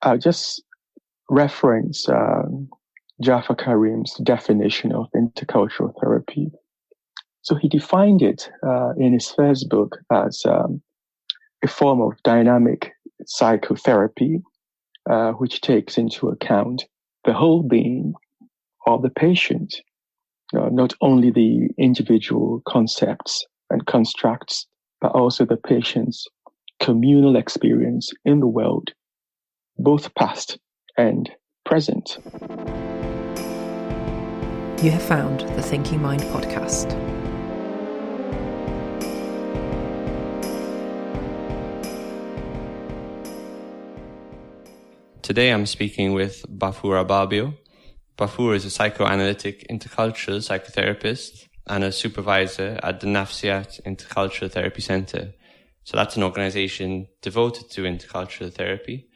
I'll just reference Jafar Karim's definition of intercultural therapy. So he defined it in his first book as a form of dynamic psychotherapy, which takes into account the whole being of the patient, not only the individual concepts and constructs, but also the patient's communal experience in the world, both past and present. You have found the Thinking Mind podcast. Today I'm speaking with Baffour Ababio. Baffour is a psychoanalytic intercultural psychotherapist and a supervisor at the Nafsiyat Intercultural Therapy Center. So that's an organization devoted to intercultural therapy,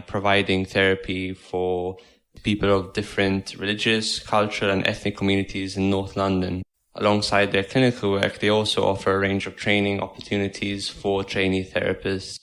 providing therapy for people of different religious, cultural and ethnic communities in North London. Alongside their clinical work, they also offer a range of training opportunities for trainee therapists.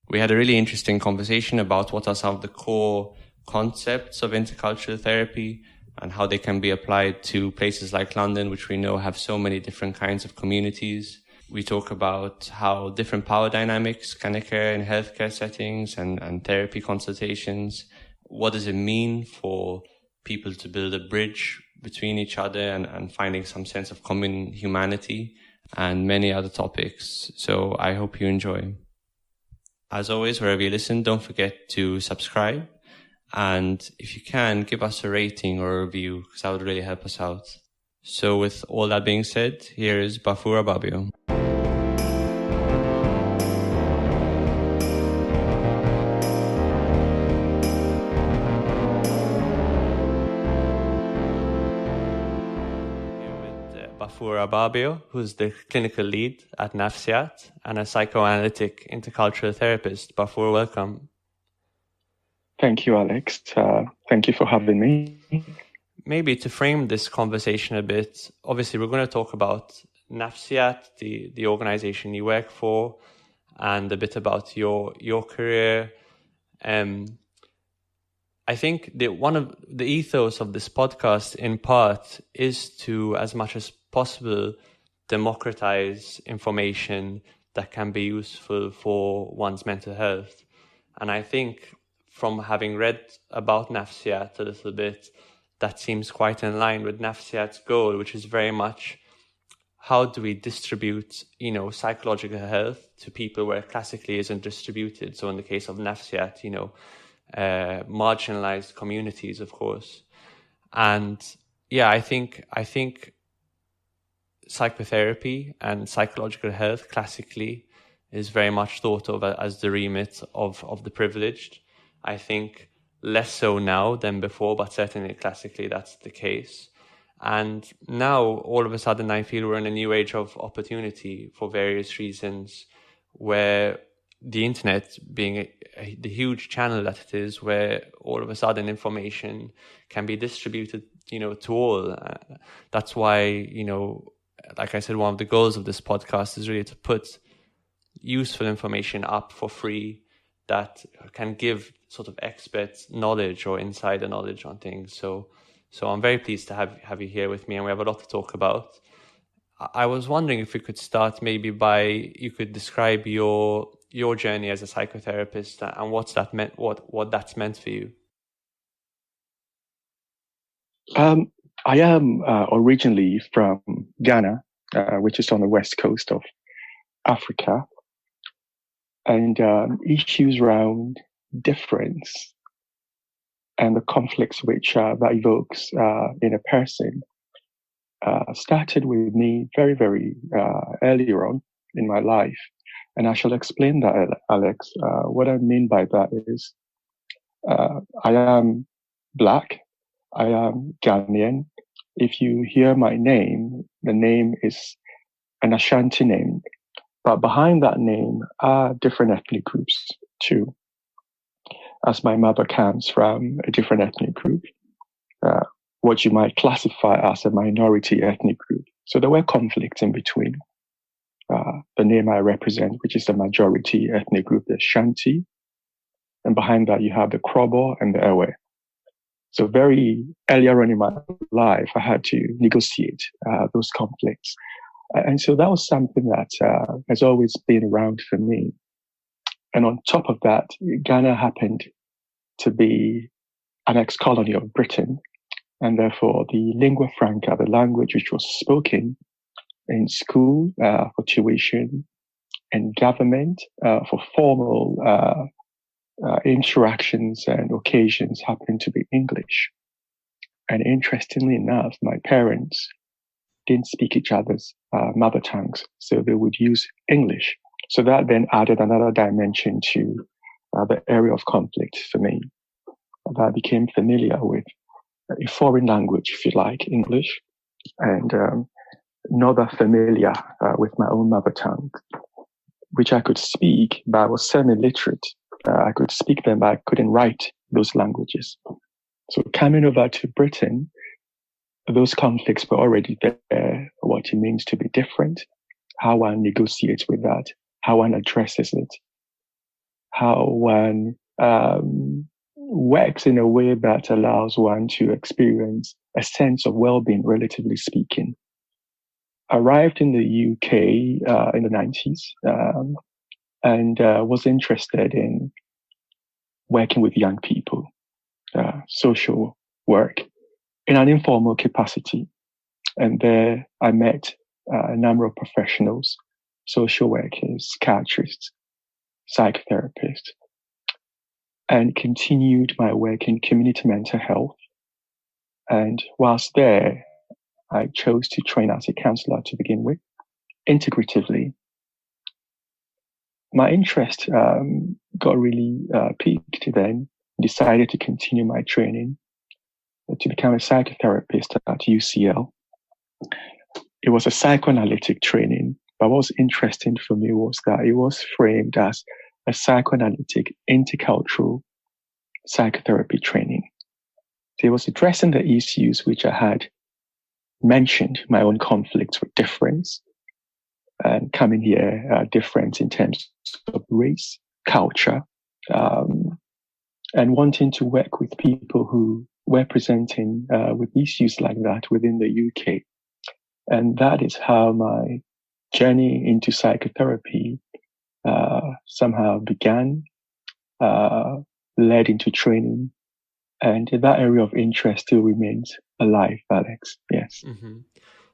We had a really interesting conversation about what are some of the core concepts of intercultural therapy and how they can be applied to places like London, which we know have so many different kinds of communities. We talk about how different power dynamics can occur in healthcare settings and therapy consultations. What does it mean for people to build a bridge between each other and finding some sense of common humanity, and many other topics. So I hope you enjoy. As always, wherever you listen, don't forget to subscribe. And if you can, give us a rating or a review, because that would really help us out. So with all that being said, here is Baffour Ababio. Baffour Ababio, who's the clinical lead at Nafsiyat and a psychoanalytic intercultural therapist. Baffour, welcome. Thank you, Alex. Thank you for having me. Maybe to frame this conversation a bit, obviously we're going to talk about Nafsiyat, the organization you work for, and a bit about your career. I think that one of the ethos of this podcast, in part, is to, as much as possible, democratize information that can be useful for one's mental health. And I think from having read about Nafsiyat a little bit, that seems quite in line with Nafsiyat's goal, which is very much how do we distribute, psychological health to people where it classically isn't distributed. So in the case of Nafsiyat, marginalized communities, of course. And yeah, I think psychotherapy and psychological health classically is very much thought of as the remit of the privileged. I think less so now than before, but certainly classically that's the case. And now all of a sudden I feel we're in a new age of opportunity for various reasons, where the internet being the huge channel that it is, where all of a sudden information can be distributed, to all. That's why, like I said, one of the goals of this podcast is really to put useful information up for free that can give sort of expert knowledge or insider knowledge on things. So I'm very pleased to have you here with me, and we have a lot to talk about. I was wondering if we could start maybe you could describe your journey as a psychotherapist and what that's meant for you. I am originally from Ghana, which is on the west coast of Africa, and issues around difference and the conflicts which that evokes in a person started with me very, very earlier on in my life. And I shall explain that, Alex. What I mean by that is I am Black. I am Ghanaian. If you hear my name, the name is an Ashanti name. But behind that name are different ethnic groups too, as my mother comes from a different ethnic group, what you might classify as a minority ethnic group. So there were conflicts in between. The name I represent, which is the majority ethnic group, the Shanti, And behind that, you have the Krobo and the Ewe. So very earlier on in my life, I had to negotiate those conflicts. And so that was something that has always been around for me. And on top of that, Ghana happened to be an ex-colony of Britain. And therefore, the lingua franca, the language which was spoken in school for tuition and government for formal interactions and occasions happened to be English. And interestingly enough, my parents didn't speak each other's mother tongues, so they would use English. So that then added another dimension to the area of conflict for me. I became familiar with a foreign language, if you like, English, and not that familiar with my own mother tongue, which I could speak, but I was semi-literate. I could speak them, but I couldn't write those languages. So coming over to Britain, those conflicts were already there, what it means to be different, how one negotiates with that, how one addresses it, how one works in a way that allows one to experience a sense of well-being, relatively speaking. Arrived in the UK in the 90s and was interested in working with young people, social work in an informal capacity. And there I met a number of professionals, social workers, psychiatrists, psychotherapists, and continued my work in community mental health. And whilst there, I chose to train as a counselor to begin with, integratively. My interest got really peaked then, decided to continue my training to become a psychotherapist at UCL. It was a psychoanalytic training, but what was interesting for me was that it was framed as a psychoanalytic intercultural psychotherapy training. So it was addressing the issues which I had mentioned, my own conflicts with difference, and coming here, difference in terms of race, culture, and wanting to work with people who were presenting with issues like that within the UK. And that is how my journey into psychotherapy somehow began, led into training, and that area of interest still remains alive, Alex. Yes. Mm-hmm.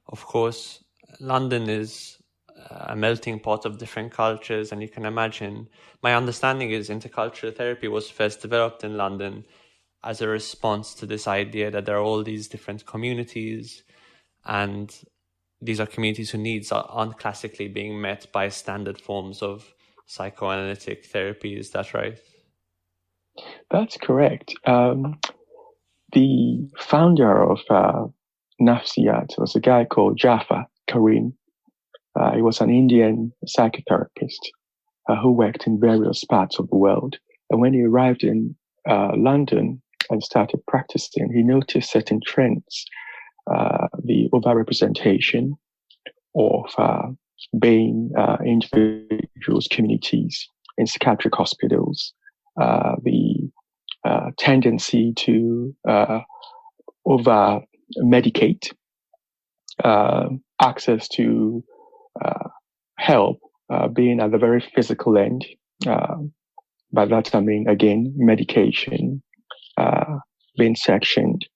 Of course, London is a melting pot of different cultures, and you can imagine, my understanding is intercultural therapy was first developed in London as a response to this idea that there are all these different communities, and these are communities whose needs aren't classically being met by standard forms of psychoanalytic therapy. Is that right? That's correct. The founder of Nafsiyat was a guy called Jafar Karim. He was an Indian psychotherapist who worked in various parts of the world. And when he arrived in London and started practicing, he noticed certain trends, the overrepresentation of BAME individuals, communities in psychiatric hospitals, the tendency to over-medicate, access to help being at the very physical end. By that I mean, again, medication, being sectioned,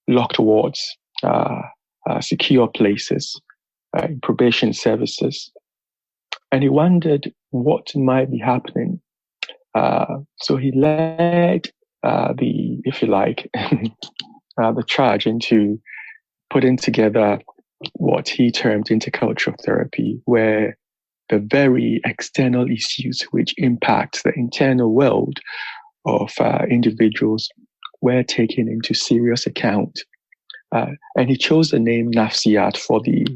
locked wards, secure places, probation services. And he wondered what might be happening. So he led if you like, the charge into putting together what he termed intercultural therapy, where the very external issues which impact the internal world of individuals were taken into serious account. And he chose the name Nafsiyat for the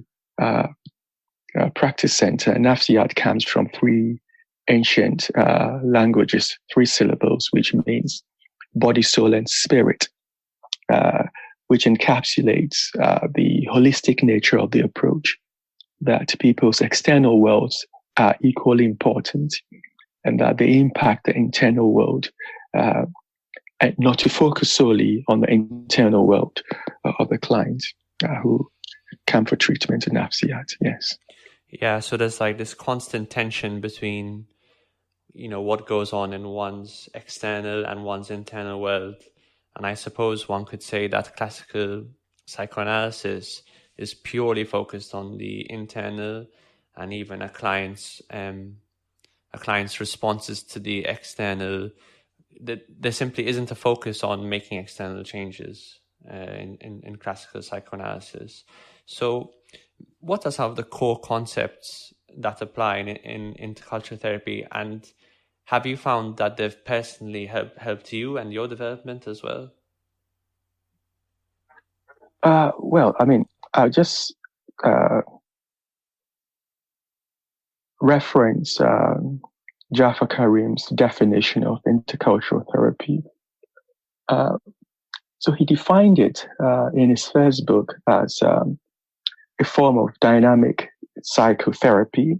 practice center. Nafsiyat comes from three ancient languages, 3 syllables, which means body, soul, and spirit, which encapsulates the holistic nature of the approach, that people's external worlds are equally important and that they impact the internal world uh, and not to focus solely on the internal world of the client who come for treatment in Nafsiyat. Yes. Yeah, so there's like this constant tension between, what goes on in one's external and one's internal world. And I suppose one could say that classical psychoanalysis is purely focused on the internal, and even a client's responses to the external. There simply isn't a focus on making external changes in classical psychoanalysis. So what are some of the core concepts that apply in intercultural therapy, and have you found that they've personally helped you and your development as well? Well, I mean, I'll just reference Jafar Karim's definition of intercultural therapy. So he defined it in his first book as a form of dynamic psychotherapy,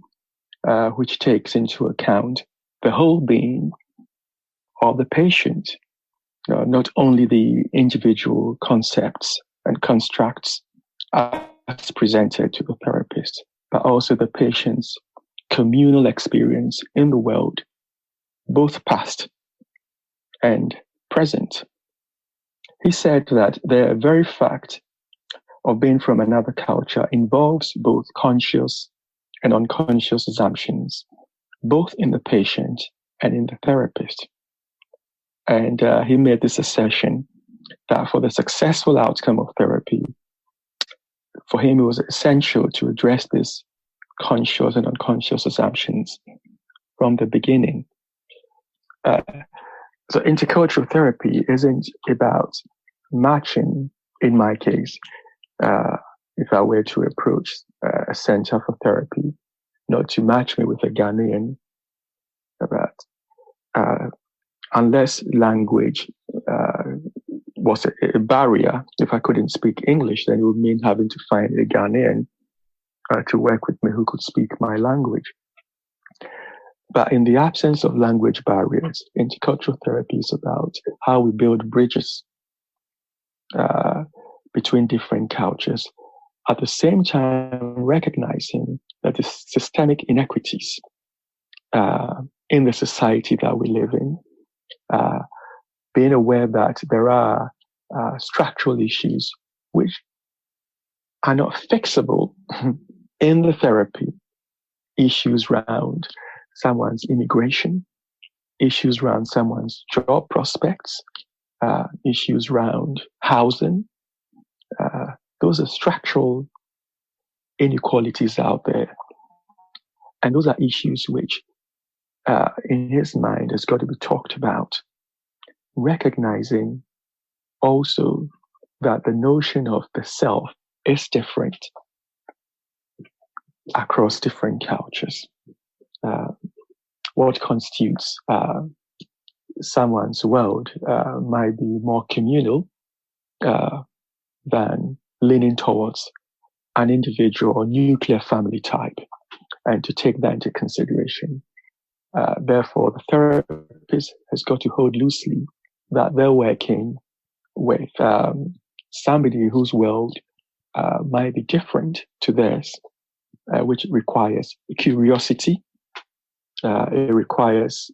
which takes into account the whole being of the patient, not only the individual concepts and constructs as presented to the therapist, but also the patient's communal experience in the world, both past and present. He said that the very fact of being from another culture involves both conscious and unconscious assumptions, both in the patient and in the therapist. And he made this assertion that for the successful outcome of therapy, for him it was essential to address these conscious and unconscious assumptions from the beginning. So intercultural therapy isn't about matching, in my case, if I were to approach a center for therapy, not to match me with a Ghanaian, unless language was a barrier. If I couldn't speak English, then it would mean having to find a Ghanaian to work with me who could speak my language. But in the absence of language barriers, intercultural therapy is about how we build bridges between different cultures, at the same time recognizing that the systemic inequities in the society that we live in, being aware that there are structural issues which are not fixable in the therapy, issues around someone's immigration, issues around someone's job prospects, issues around housing. Those are structural inequalities out there. And those are issues which, in his mind, has got to be talked about, recognizing also that the notion of the self is different across different cultures. What constitutes someone's world might be more communal than leaning towards an individual or nuclear family type, and to take that into consideration. Therefore, the therapist has got to hold loosely that they're working with somebody whose world might be different to theirs, which requires curiosity. It requires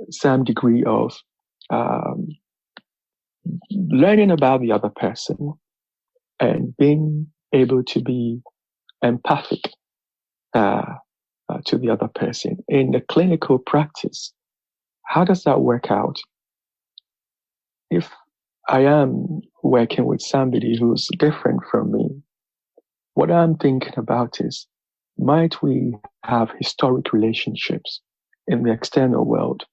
some degree of learning about the other person and being able to be empathic to the other person. In the clinical practice, how does that work out? If I am working with somebody who's different from me, what I'm thinking about is, might we have historic relationships in the external world?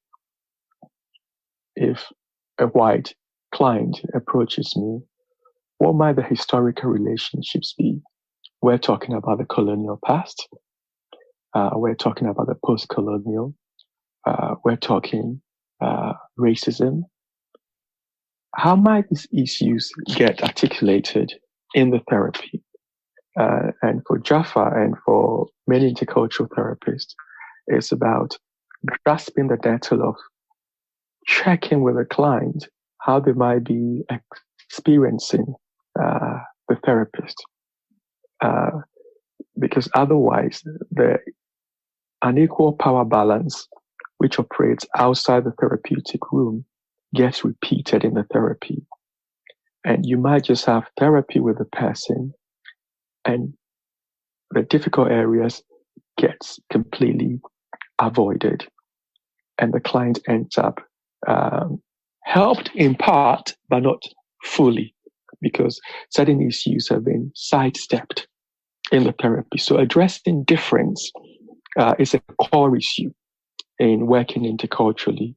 If a white client approaches me, what might the historical relationships be? We're talking about the colonial past. We're talking about the post-colonial. We're talking racism. How might these issues get articulated in the therapy? And for Jaffa and for many intercultural therapists, it's about grasping the nettle of check in with the client how they might be experiencing the therapist. Because otherwise, the unequal power balance, which operates outside the therapeutic room, gets repeated in the therapy. And you might just have therapy with the person, and the difficult areas gets completely avoided. And the client ends up helped in part, but not fully, because certain issues have been sidestepped in the therapy. So addressing difference is a core issue in working interculturally,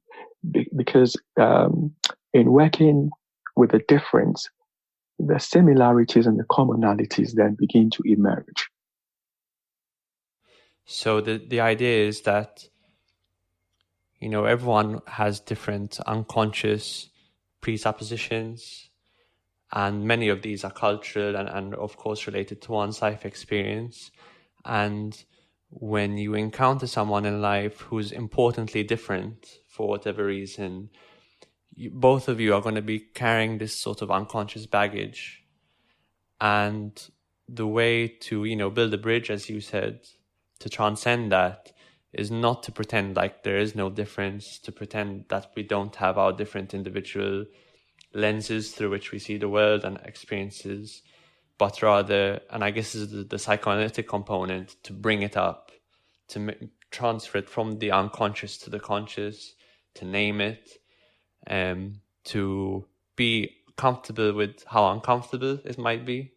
because in working with the difference, the similarities and the commonalities then begin to emerge. So the idea is that, everyone has different unconscious presuppositions, and many of these are cultural and of course related to one's life experience. And when you encounter someone in life who's importantly different for whatever reason, both of you are going to be carrying this sort of unconscious baggage. And the way to, build a bridge, as you said, to transcend that is not to pretend like there is no difference, to pretend that we don't have our different individual lenses through which we see the world and experiences, but rather, and I guess this is the psychoanalytic component, to bring it up, to transfer it from the unconscious to the conscious, to name it, to be comfortable with how uncomfortable it might be.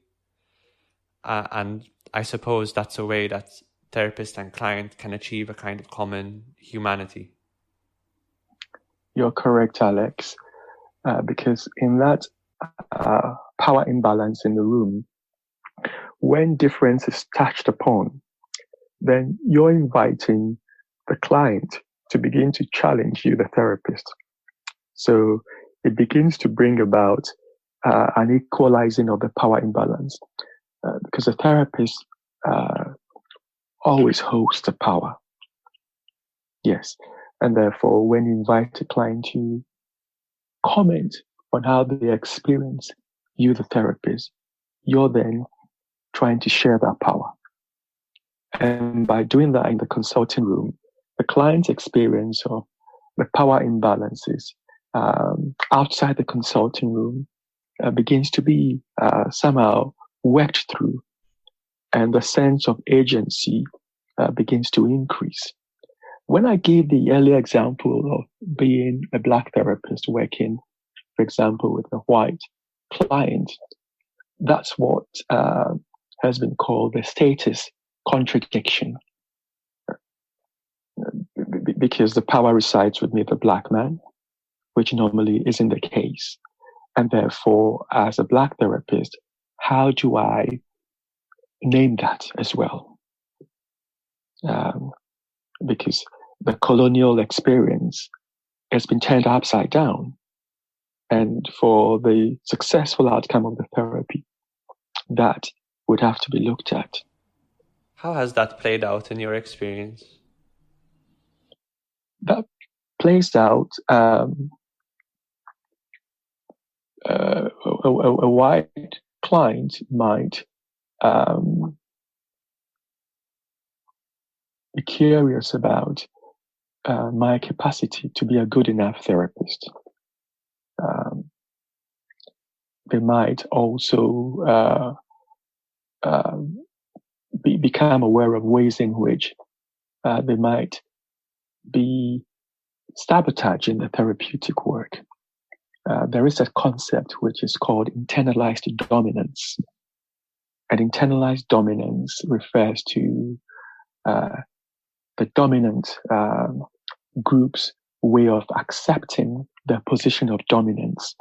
And I suppose that's a way that therapist and client can achieve a kind of common humanity. You're correct, Alex, because in that power imbalance in the room, when difference is touched upon, then you're inviting the client to begin to challenge you, the therapist. So it begins to bring about an equalizing of the power imbalance, because the therapist always holds the power. Yes. And therefore, when you invite a client to comment on how they experience you, the therapist, you're then trying to share that power. And by doing that in the consulting room, the client's experience of the power imbalances outside the consulting room begins to be somehow worked through, and the sense of agency begins to increase. When I gave the earlier example of being a Black therapist working, for example, with a white client, that's what has been called the status contradiction, because the power resides with me, the Black man, which normally isn't the case. And therefore, as a Black therapist, how do I name that as well? Because the colonial experience has been turned upside down. And for the successful outcome of the therapy, that would have to be looked at. How has that played out in your experience? That plays out a white client might be curious about my capacity to be a good enough therapist. They might also become aware of ways in which they might be sabotaging the therapeutic work. There is a concept which is called internalized dominance. And internalized dominance refers to the dominant group's way of accepting their position of dominance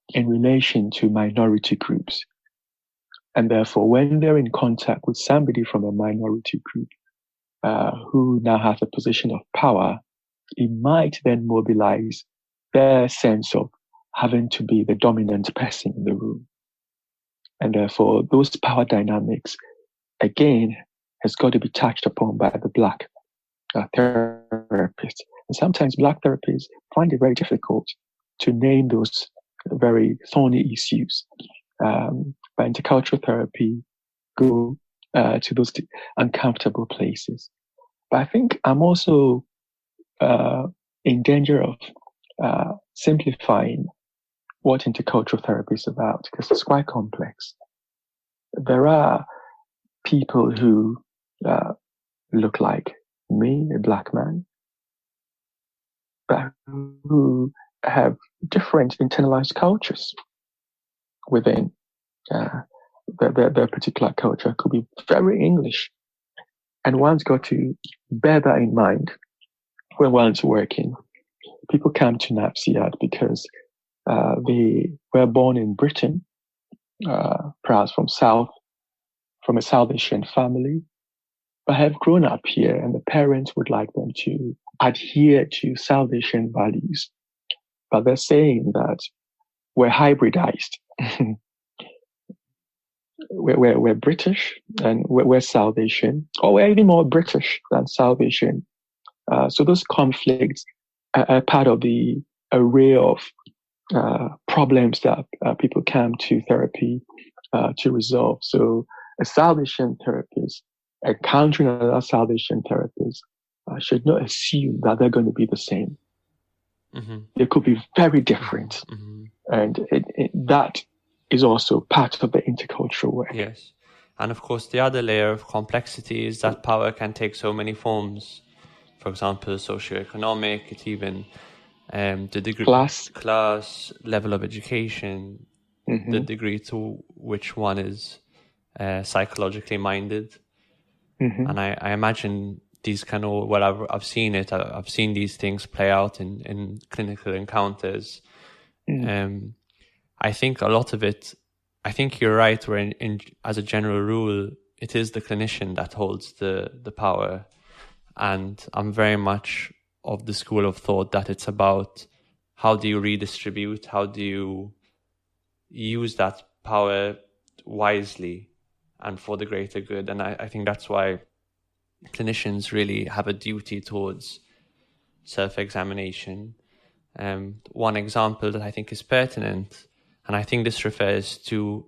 in relation to minority groups. And therefore, when they're in contact with somebody from a minority group who now has a position of power, it might then mobilize their sense of having to be the dominant person in the room. And therefore, those power dynamics, again, has got to be touched upon by the Black therapist. And sometimes Black therapists find it very difficult to name those very thorny issues. But intercultural therapy go to those uncomfortable places. But I think I'm also in danger of simplifying what intercultural therapy is about because it's quite complex. There are people who look like me, a Black man, but who have different internalized cultures within their particular culture. Could be very English. And one's got to bear that in mind when one's working. People come to NAFSIAD because they were born in Britain, perhaps from a South Asian family, but have grown up here, and the parents would like them to adhere to South Asian values. But they're saying that we're hybridized. we're British and we're South Asian, or we're even more British than South Asian. So those conflicts are part of the array of problems that people come to therapy to resolve. So a South Asian therapist encountering another South Asian therapist should not assume that they're going to be the same. Mm-hmm. They could be very different. Mm-hmm. And that is also part of the intercultural work. Yes. And of course, the other layer of complexity is that power can take so many forms. For example, socioeconomic, it's even the degree, class, level of education, mm-hmm. the degree to which one is psychologically minded. Mm-hmm. And I imagine these can all, well, I've seen it. I've seen these things play out in clinical encounters. Mm. I think a lot of it, I think you're right, where in as a general rule, it is the clinician that holds the power. And I'm very much of the school of thought that it's about how do you redistribute, how do you use that power wisely and for the greater good. And I think that's why clinicians really have a duty towards self-examination. One example that I think is pertinent, and I think this refers to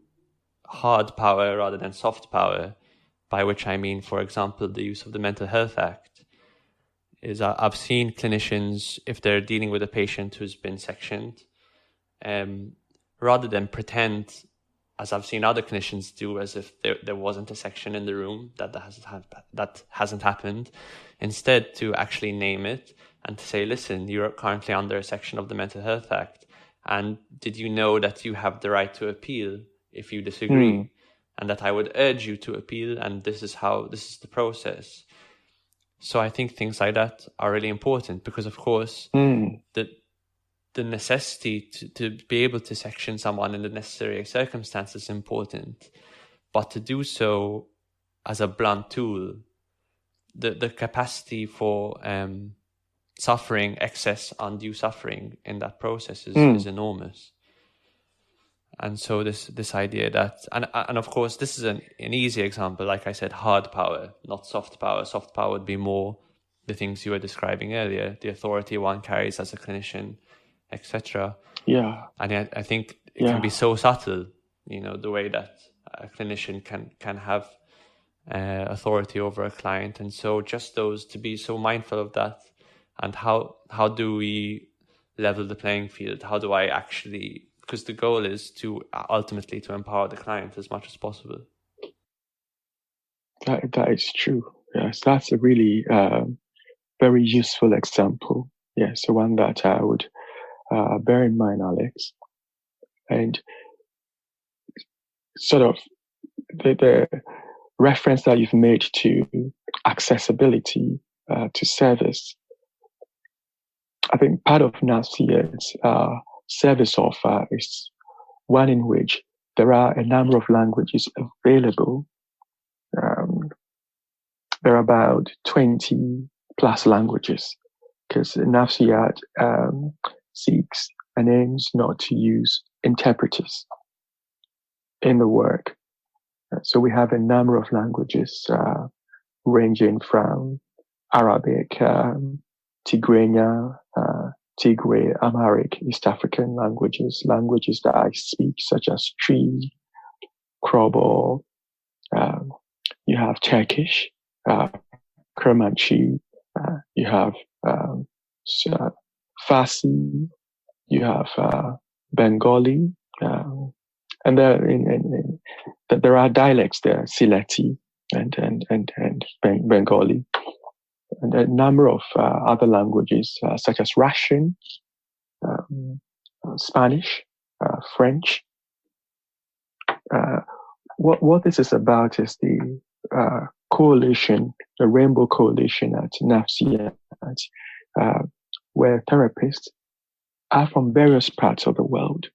hard power rather than soft power, by which I mean, for example, the use of the Mental Health Act, is I've seen clinicians, if they're dealing with a patient who's been sectioned, rather than pretend, as I've seen other clinicians do, as if there wasn't a section in the room, that hasn't happened, instead to actually name it and to say, listen, you're currently under a section of the Mental Health Act, and did you know that you have the right to appeal if you disagree, and that I would urge you to appeal, and this is the process. So I think things like that are really important because, of course, the necessity to be able to section someone in the necessary circumstances is important, but to do so as a blunt tool, the capacity for suffering, excess, undue suffering in that process is enormous. And so this idea that, and of course, this is an easy example, like I said, hard power, not soft power. Soft power would be more the things you were describing earlier, the authority one carries as a clinician, etc. Yeah. And I think it can be so subtle, the way that a clinician can have authority over a client. And so just those, to be so mindful of that, and how do we level the playing field? How do I actually, because the goal is to ultimately to empower the client as much as possible. That is true. Yes, that's a really very useful example. Yes, the one that I would bear in mind, Alex. And sort of the reference that you've made to accessibility to service. I think part of NAFSIAD's service offer is one in which there are a number of languages available. There are about 20 plus languages because NAFSIAD seeks and aims not to use interpreters in the work. So we have a number of languages ranging from Arabic, Tigrinya, Tigray, Amharic, East African languages that I speak, such as Tree, Krobo. You have Turkish, Kurmanchi. You have Farsi. You have Bengali, and there are dialects there, Sileti and Bengali, and a number of other languages such as Russian, Spanish, French. What this is about is the coalition, the Rainbow Coalition at NAFSIAT, where therapists are from various parts of the world.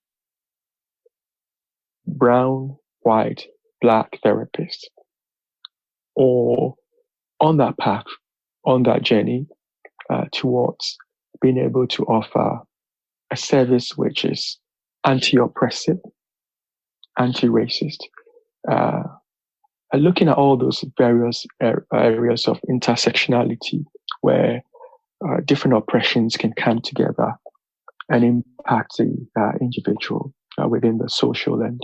Brown, white, black therapists, or on that path, on that journey towards being able to offer a service which is anti-oppressive, anti-racist, looking at all those various areas of intersectionality where different oppressions can come together and impact the individual within the social and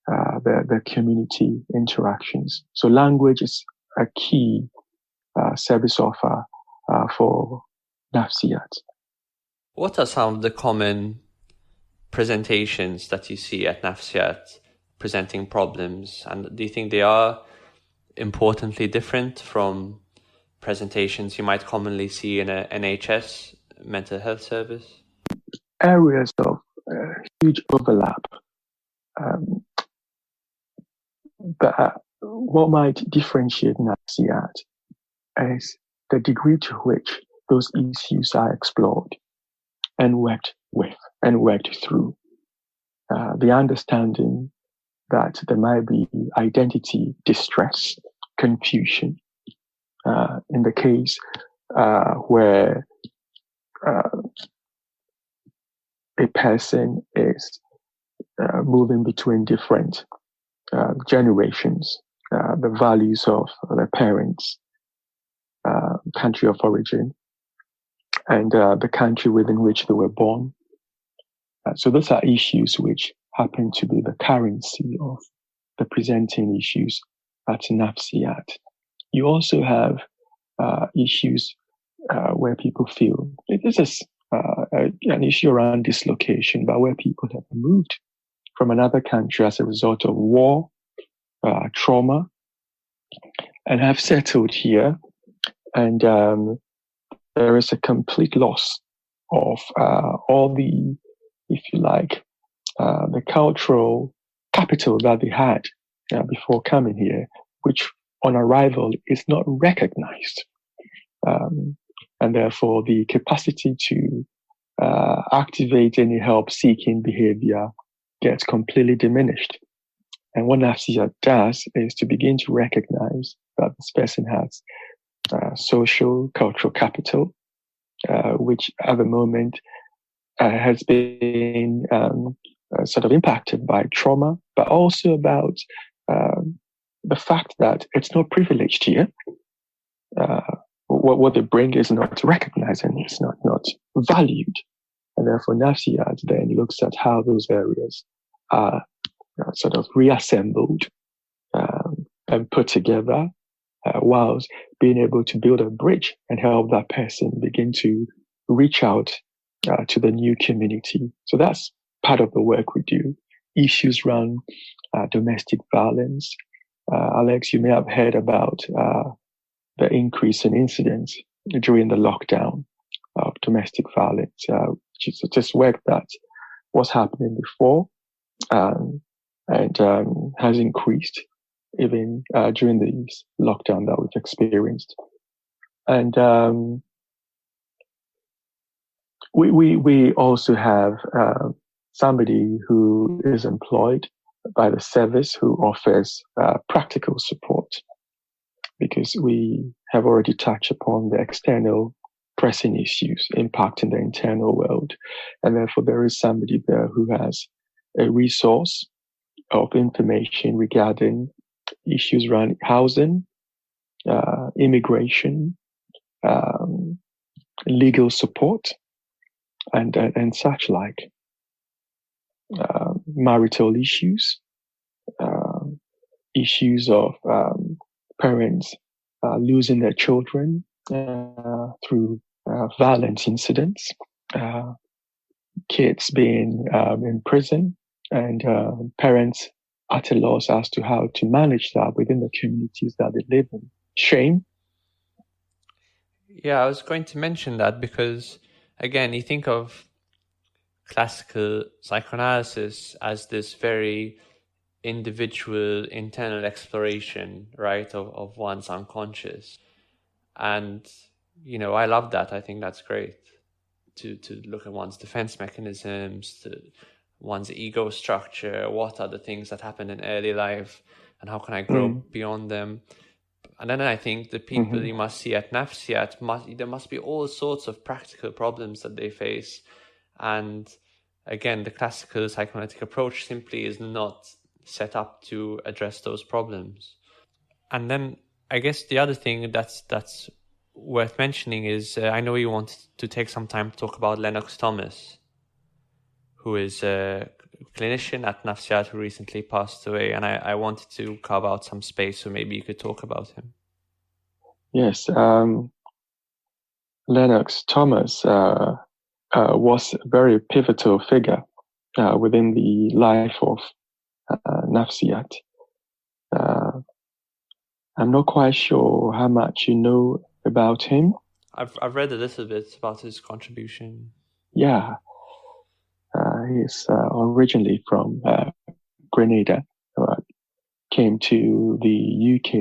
the community interactions. So language is a key service offer for NAFSIAT. What are some of the common presentations that you see at NAFSIAT presenting problems? And do you think they are importantly different from presentations you might commonly see in an NHS mental health service? Areas of huge overlap. But what might differentiate NAFSIAT is the degree to which those issues are explored and worked with and worked through. The understanding that there might be identity distress, confusion, in the case where a person is moving between different generations, the values of their parents, country of origin, and the country within which they were born. So those are issues which happen to be the currency of the presenting issues at NAFSIAT. You also have issues where people feel this is an issue around dislocation, but where people have moved from another country as a result of war, trauma, and have settled here. And there is a complete loss of all the, if you like, the cultural capital that they had before coming here, which on arrival is not recognized. And therefore, the capacity to activate any help-seeking behavior gets completely diminished. And what NAFSIAT does is to begin to recognize that this person has social, cultural capital, which at the moment has been sort of impacted by trauma, but also about the fact that it's not privileged here. What they bring is not recognized and it's not valued. And therefore, NAFSIAT then looks at how those areas are sort of reassembled and put together, whilst being able to build a bridge and help that person begin to reach out to the new community. So that's part of the work we do. Issues around domestic violence. Alex, you may have heard about the increase in incidents during the lockdown of domestic violence, which is just work that was happening before and has increased even during this lockdown that we've experienced. And we also have somebody who is employed by the service who offers practical support, because we have already touched upon the external pressing issues impacting the internal world. And therefore, there is somebody there who has a resource of information regarding issues around housing, immigration, legal support, and such like. Marital issues, issues of parents losing their children through violent incidents, kids being in prison, and parents at a loss as to how to manage that within the communities that they live in. Shame. Yeah, I was going to mention that because, again, you think of classical psychoanalysis as this very individual internal exploration, right, of one's unconscious. And, I love that. I think that's great to look at one's defense mechanisms, to one's ego structure, what are the things that happen in early life, and how can I grow beyond them. And then I think the people you must see at Nafsiyat, there must be all sorts of practical problems that they face. And again, the classical psychoanalytic approach simply is not set up to address those problems. And then I guess the other thing that's worth mentioning is I know you wanted to take some time to talk about Lennox Thomas, who is a clinician at Nafsiyat who recently passed away, and I wanted to carve out some space so maybe you could talk about him. Yes, Lennox Thomas was a very pivotal figure within the life of Nafsiyat. I'm not quite sure how much you know about him. I've read a little bit about his contribution. Yeah, he's originally from Grenada. Came to the UK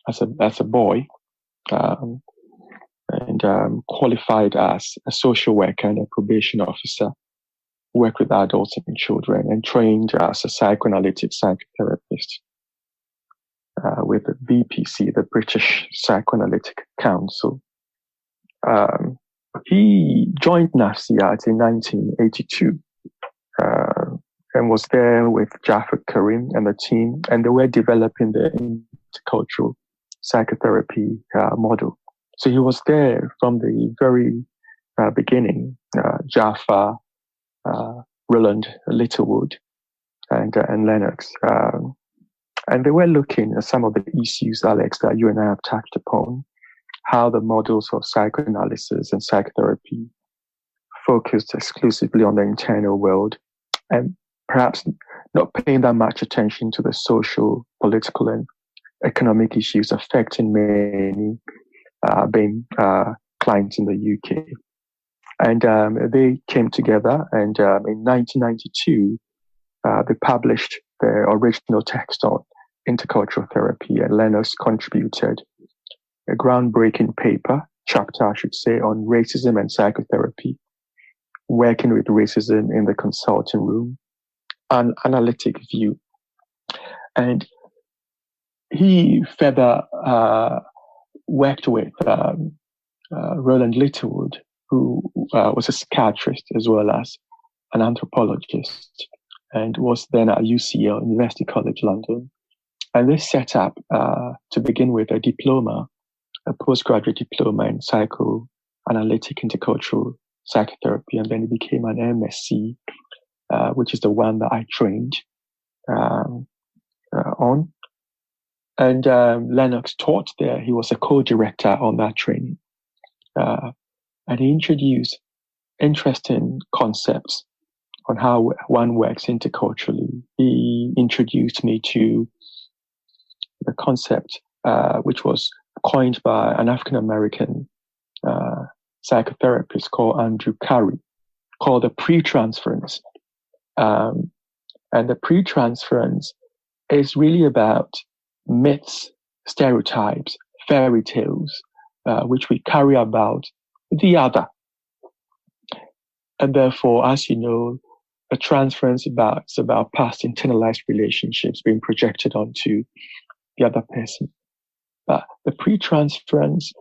as a boy, and qualified as a social worker and a probation officer. Worked with adults and children, and trained as a psychoanalytic psychotherapist with the BPC, the British Psychoanalytic Council. He joined Nafsiyat in 1982 and was there with Jafar Karim and the team, and they were developing the intercultural psychotherapy model. So he was there from the very beginning. Jafar, Roland Littlewood, and Lennox. And they were looking at some of the issues, Alex, that you and I have touched upon, how the models of psychoanalysis and psychotherapy focused exclusively on the internal world and perhaps not paying that much attention to the social, political, and economic issues affecting many clients in the UK. And they came together, and in 1992, they published their original text on intercultural therapy, and Lennox contributed a groundbreaking chapter, I should say, on racism and psychotherapy, working with racism in the consulting room, an analytic view. And he further worked with Roland Littlewood, who was a psychiatrist as well as an anthropologist, and was then at UCL, University College London. And they set up, to begin with, a diploma, a postgraduate diploma in psychoanalytic intercultural psychotherapy, and then it became an MSc, which is the one that I trained on. And Lennox taught there. He was a co-director on that training. And he introduced interesting concepts on how one works interculturally. He introduced me to the concept, which was coined by an African-American psychotherapist called Andrew Curry, called the pre-transference. And the pre-transference is really about myths, stereotypes, fairy tales, which we carry about the other. And therefore, as you know, a transference is about past internalized relationships being projected onto the other person. But the pre-transference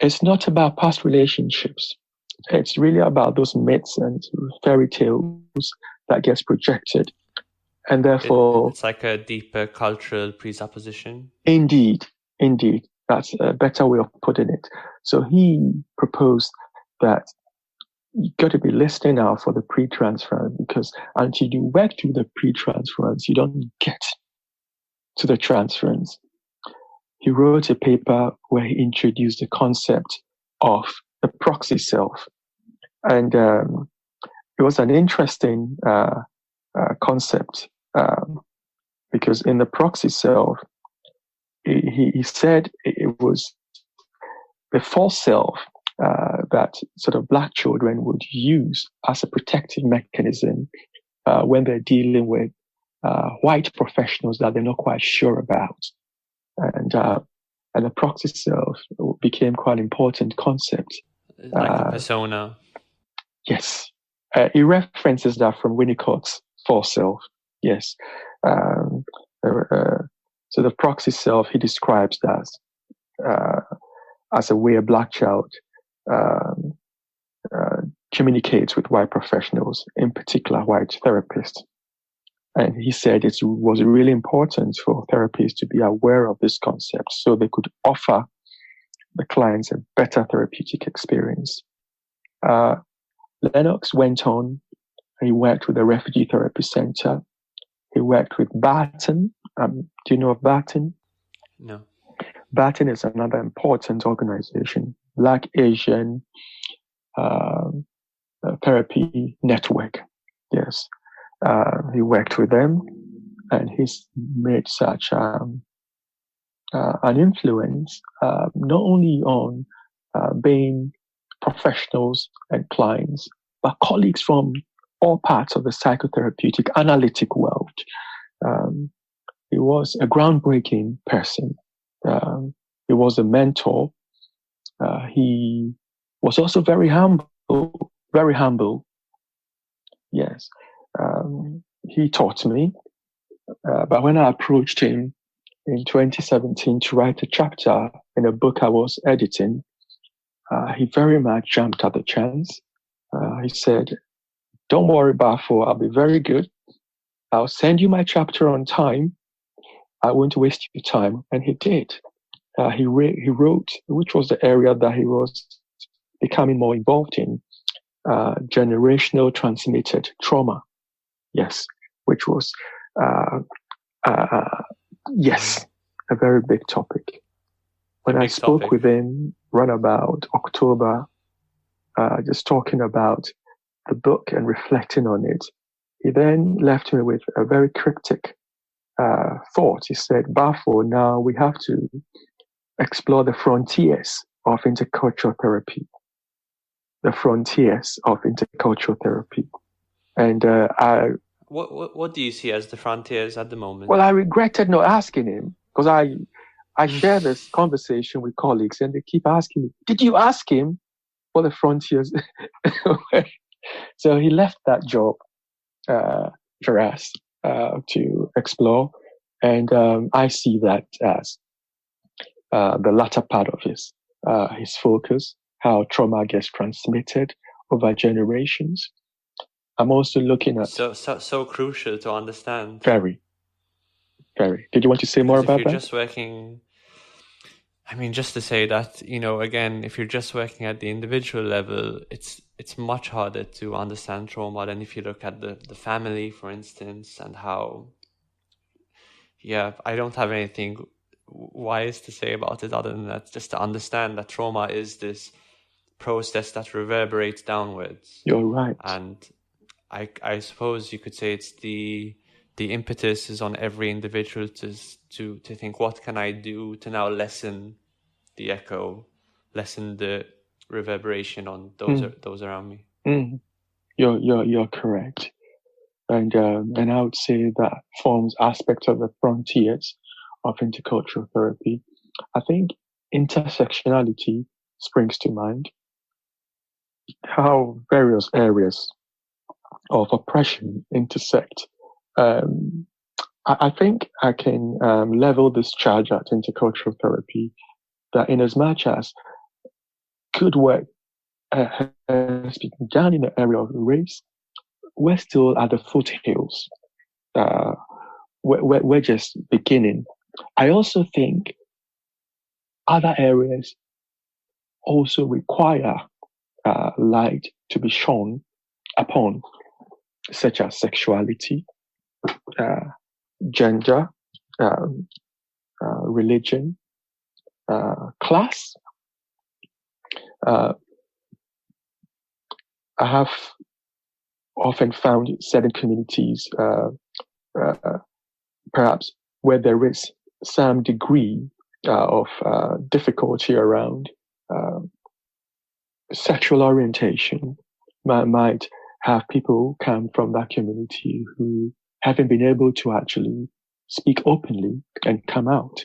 is not about past relationships. It's really about those myths and fairy tales that gets projected. And therefore, it's like a deeper cultural presupposition. Indeed. That's a better way of putting it. So he proposed that you got to be listening out for the pre-transference, because until you work through the pre-transference, you don't get to the transference. He wrote a paper where he introduced the concept of the proxy self. And it was an interesting concept because in the proxy self, he said it was the false self that sort of Black children would use as a protective mechanism when they're dealing with white professionals that they're not quite sure about. And the proxy self became quite an important concept. Like a persona. Yes. He references that from Winnicott's false self. Yes. So the proxy self, he describes that as a way a Black child communicates with white professionals, in particular white therapists. And he said it was really important for therapists to be aware of this concept so they could offer the clients a better therapeutic experience. Lennox went on and he worked with the Refugee Therapy Center. He worked with Barton. Do you know of Barton? No. Barton is another important organization, Black Asian Therapy Network. Yes. He worked with them, and he's made such an influence, not only on being professionals and clients, but colleagues from all parts of the psychotherapeutic analytic world. He was a groundbreaking person. He was a mentor. He was also very humble, very humble. Yes. He taught me, but when I approached him in 2017 to write a chapter in a book I was editing, he very much jumped at the chance. He said, "Don't worry, Baffour, I'll be very good. I'll send you my chapter on time. I won't waste your time." And he did. He wrote, which was the area that he was becoming more involved in, generational transmitted trauma. Yes, which was, yes, a very big topic. When I spoke with him around about October, just talking about the book and reflecting on it, he then left me with a very cryptic thought. He said, "Baffour, now we have to explore the frontiers of intercultural therapy." The frontiers of intercultural therapy. And What do you see as the frontiers at the moment? Well, I regretted not asking him, because I share this conversation with colleagues and they keep asking me, "Did you ask him what the frontiers?" So he left that job for us to explore. And I see that as the latter part of his focus, how trauma gets transmitted over generations. I'm also looking at... So crucial to understand. Very, very. Did you want to say more about that? If you're just working... I mean, just to say that, again, if you're just working at the individual level, it's much harder to understand trauma than if you look at the family, for instance, and how... Yeah, I don't have anything wise to say about it other than that, just to understand that trauma is this process that reverberates downwards. You're right. And I suppose you could say it's the impetus is on every individual to think, what can I do to now lessen the echo, lessen the reverberation on those around me. You're correct, and I would say that forms aspects of the frontiers of intercultural therapy. I think intersectionality springs to mind. How various areas of oppression intersect. I think I can level this charge at intercultural therapy that in as much as good work has been done in the area of race, we're still at the foothills. We're just beginning. I also think other areas also require light to be shone upon, such as sexuality, gender, um, religion, class. I have often found certain communities, perhaps where there is some degree of difficulty around sexual orientation, might have people come from that community who haven't been able to actually speak openly and come out.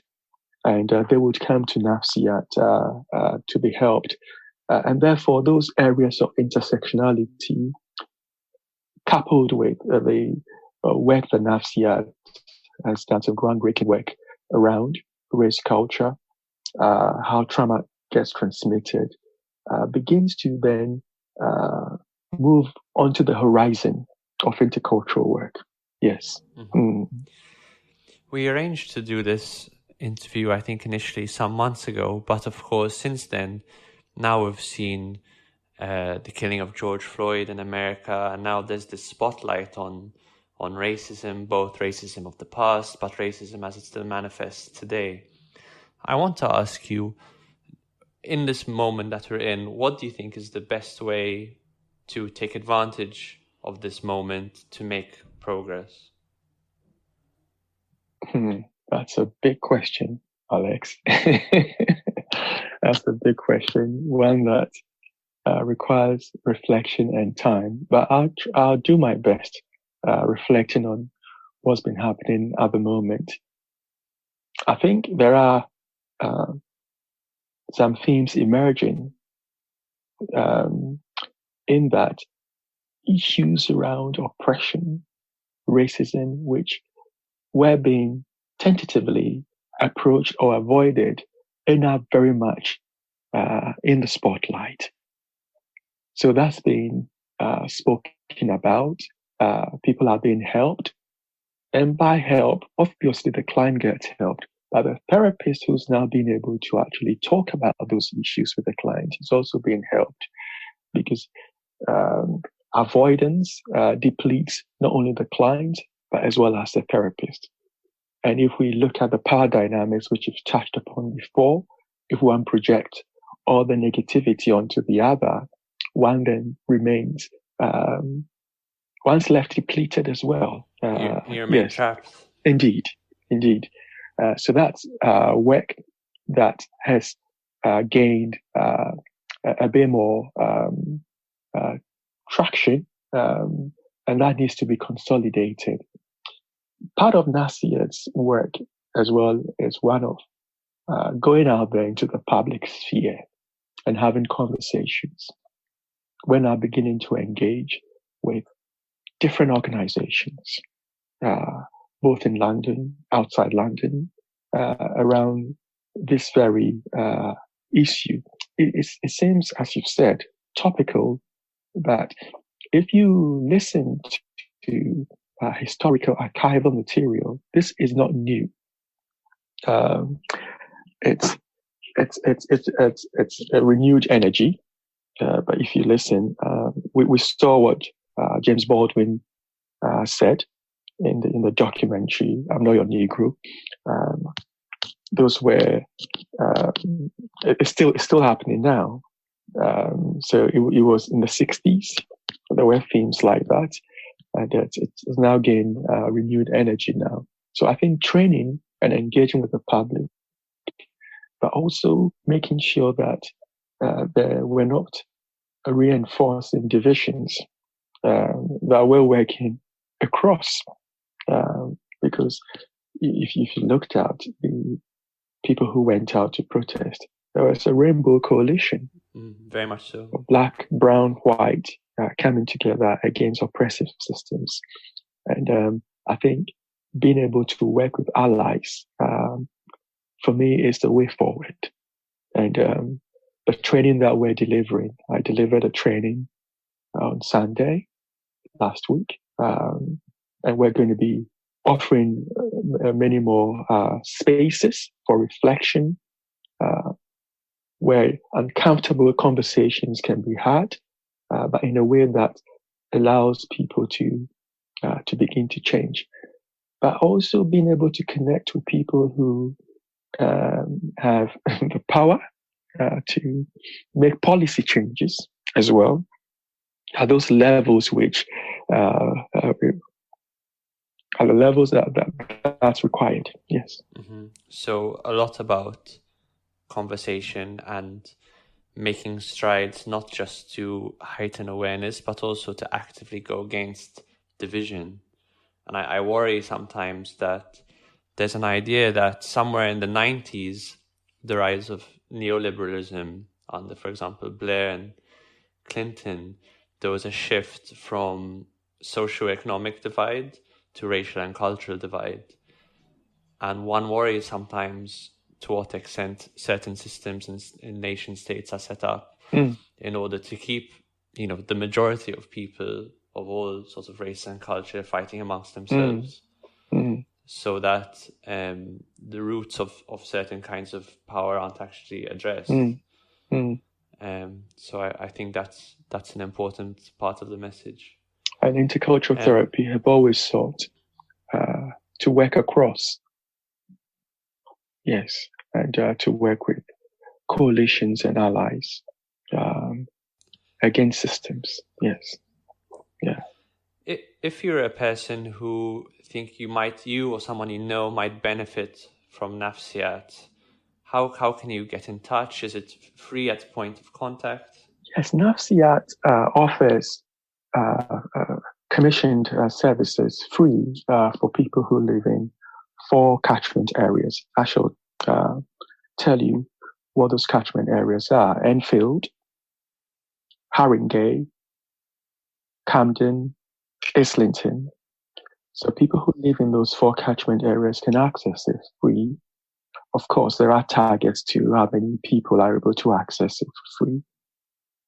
And they would come to NAFSIAT to be helped. And therefore, those areas of intersectionality, coupled with the work that NAFSIAT has done, some groundbreaking work around race culture, how trauma gets transmitted, begins to then move onto the horizon of intercultural work. Yes. Mm-hmm. We arranged to do this interview, I think, initially some months ago, but of course, since then, now we've seen the killing of George Floyd in America, and now there's this spotlight on racism, both racism of the past, but racism as it still manifests today. I want to ask you, in this moment that we're in, what do you think is the best way to take advantage of this moment to make progress? That's a big question, Alex. That's a big question, one that requires reflection and time. But I'll do my best reflecting on what's been happening at the moment. I think there are some themes emerging in that issues around oppression, racism, which were being tentatively approached or avoided, are now very much in the spotlight. So that's being spoken about. People are being helped. And by help, obviously the client gets helped. But the therapist who's now being able to actually talk about those issues with the client is also being helped, because avoidance depletes not only the client, but as well as the therapist. And if we look at the power dynamics, which you've touched upon before, if one projects all the negativity onto the other, one then remains, one's left depleted as well. You're yes, trapped. Indeed. So that's work that has gained a bit more traction, and that needs to be consolidated. Part of NAFSIAT's work as well is one of going out there into the public sphere and having conversations. We're now beginning to engage with different organizations, both in London, outside London, around this very issue. It seems, as you've said, topical, but if you listen to historical archival material, this is not new. It's a renewed energy. But if you listen, we saw what James Baldwin said in the documentary, I'm Not Your Negro. Those were, it's still happening now. So it was in the 60s. There were themes like that. And it's now gained renewed energy now. So I think training and engaging with the public, but also making sure that we're not reinforcing divisions, that we're working across. Because if you looked at the people who went out to protest, there was a rainbow coalition. Very much so. Black, brown, white, coming together against oppressive systems. And I think being able to work with allies, for me, is the way forward. And the training that we're delivering, I delivered a training on Sunday last week, and we're going to be offering many more spaces for reflection where uncomfortable conversations can be had, but in a way that allows people to begin to change. But also being able to connect with people who have the power to make policy changes as well, at those levels which are the levels that's required. Yes. Mm-hmm. So a lot about conversation and making strides, not just to heighten awareness, but also to actively go against division. And I worry sometimes that there's an idea that somewhere in the 90s, the rise of neoliberalism under, for example, Blair and Clinton, there was a shift from socio-economic divide to racial and cultural divide. And one worries sometimes to what extent certain systems in nation states are set up in order to keep, the majority of people of all sorts of race and culture fighting amongst themselves, so that the roots of certain kinds of power aren't actually addressed. So I think that's an important part of the message. And intercultural therapy have always sought to work across. Yes, and to work with coalitions and allies against systems. Yes, yeah. If you're a person who think you or someone you know might benefit from Nafsiat, how can you get in touch? Is it free at point of contact? Yes, Nafsiat offers commissioned services free for people who live in 4 catchment areas. I shall tell you what those catchment areas are: Enfield, Haringey, Camden, Islington. So people who live in those 4 catchment areas can access it free. Of course, there are targets to how many people are able to access it for free.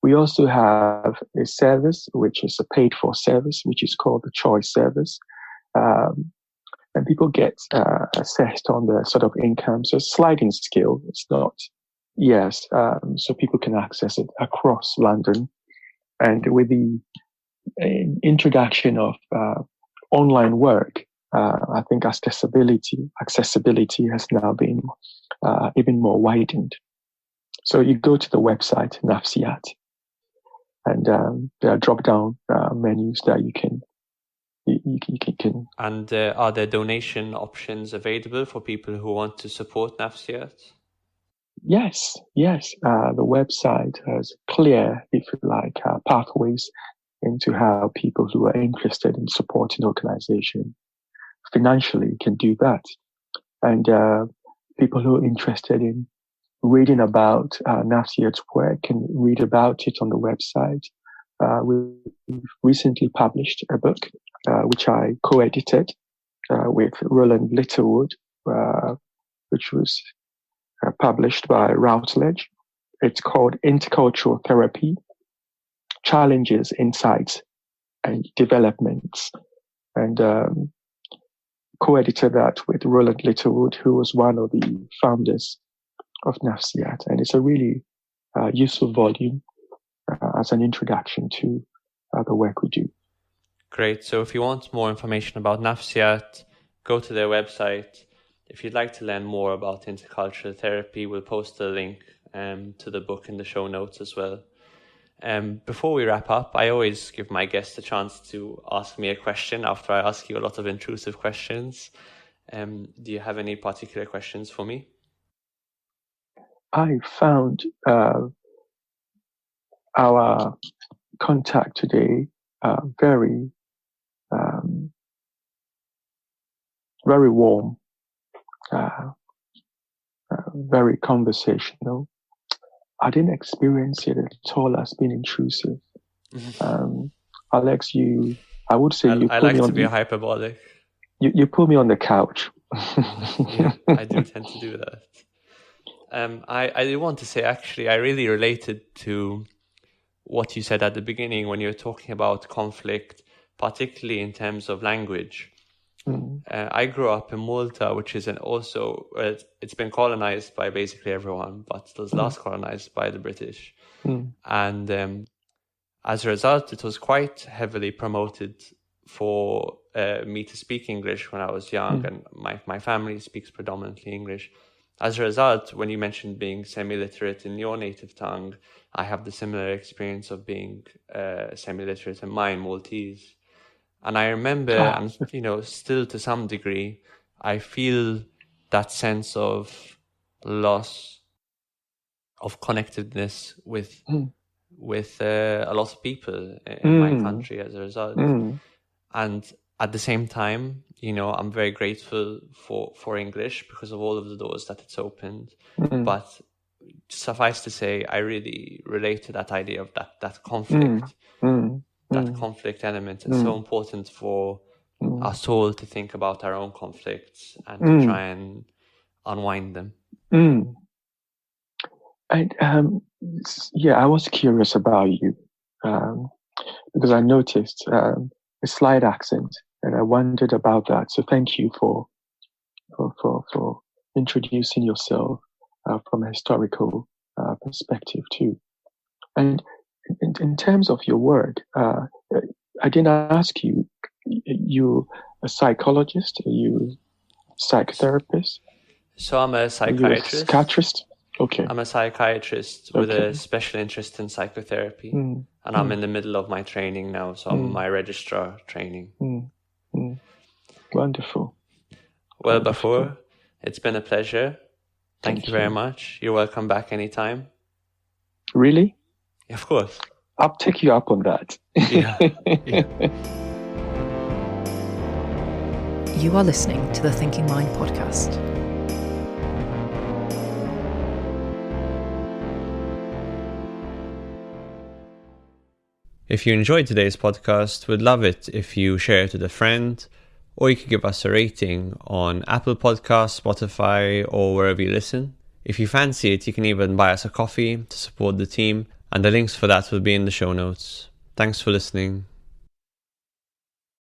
We also have a service, which is a paid-for service, which is called the Choice Service. And people get assessed on the sort of income. So sliding scale, it's not, yes. So people can access it across London. And with the introduction of online work, I think accessibility has now been even more widened. So you go to the website, Nafsiat, and there are drop-down menus that you can. And are there donation options available for people who want to support Nafsiat? Yes. The website has clear, if you like, pathways into how people who are interested in supporting the organization financially can do that. And people who are interested in reading about Nafsiat's work can read about it on the website. We've recently published a book, which I co-edited with Roland Littlewood, which was published by Routledge. It's called Intercultural Therapy, Challenges, Insights, and Developments. And co-edited that with Roland Littlewood, who was one of the founders of Nafsiat. And it's a really useful volume as an introduction to the work we do. Great. So if you want more information about Nafsiat, go to their website. If you'd like to learn more about intercultural therapy, we'll post a link to the book in the show notes as well. Before we wrap up, I always give my guests a chance to ask me a question after I ask you a lot of intrusive questions. Do you have any particular questions for me? I found our contact today very warm, very conversational. I didn't experience it at all as being intrusive. Alex, I would say you put like me on to be hyperbolic. You put me on the couch. Yeah, I do tend to do that. I do want to say, actually, I really related to what you said at the beginning when you were talking about conflict, particularly in terms of language. I grew up in Malta, which is it's been colonized by basically everyone, but it was last colonized by the British. And as a result, it was quite heavily promoted for me to speak English when I was young, and my family speaks predominantly English. As a result, when you mentioned being semi-literate in your native tongue, I have the similar experience of being semi-literate in mine, Maltese. And I remember, and still to some degree, I feel that sense of loss, of connectedness with a lot of people in my country as a result. And at the same time, I'm very grateful for English because of all of the doors that it's opened. But suffice to say, I really relate to that idea of that conflict. That conflict element is so important for us all to think about our own conflicts and to try and unwind them. And I was curious about you because I noticed a slight accent, and I wondered about that. So thank you for introducing yourself from a historical perspective too. And in terms of your work, I didn't ask you. You a psychologist? Are you a psychotherapist? So I'm a psychiatrist. Are you a psychiatrist? Okay. I'm a psychiatrist with a special interest in psychotherapy, and I'm in the middle of my training now, so I'm my registrar training. Wonderful. Well, Baffour, it's been a pleasure. Thank you very much. You're welcome back anytime. Really? Of course. I'll take you up on that. Yeah. You are listening to the Thinking Mind podcast. If you enjoyed today's podcast, we'd love it if you share it with a friend, or you could give us a rating on Apple Podcasts, Spotify, or wherever you listen. If you fancy it, you can even buy us a coffee to support the team, and the links for that will be in the show notes. Thanks for listening.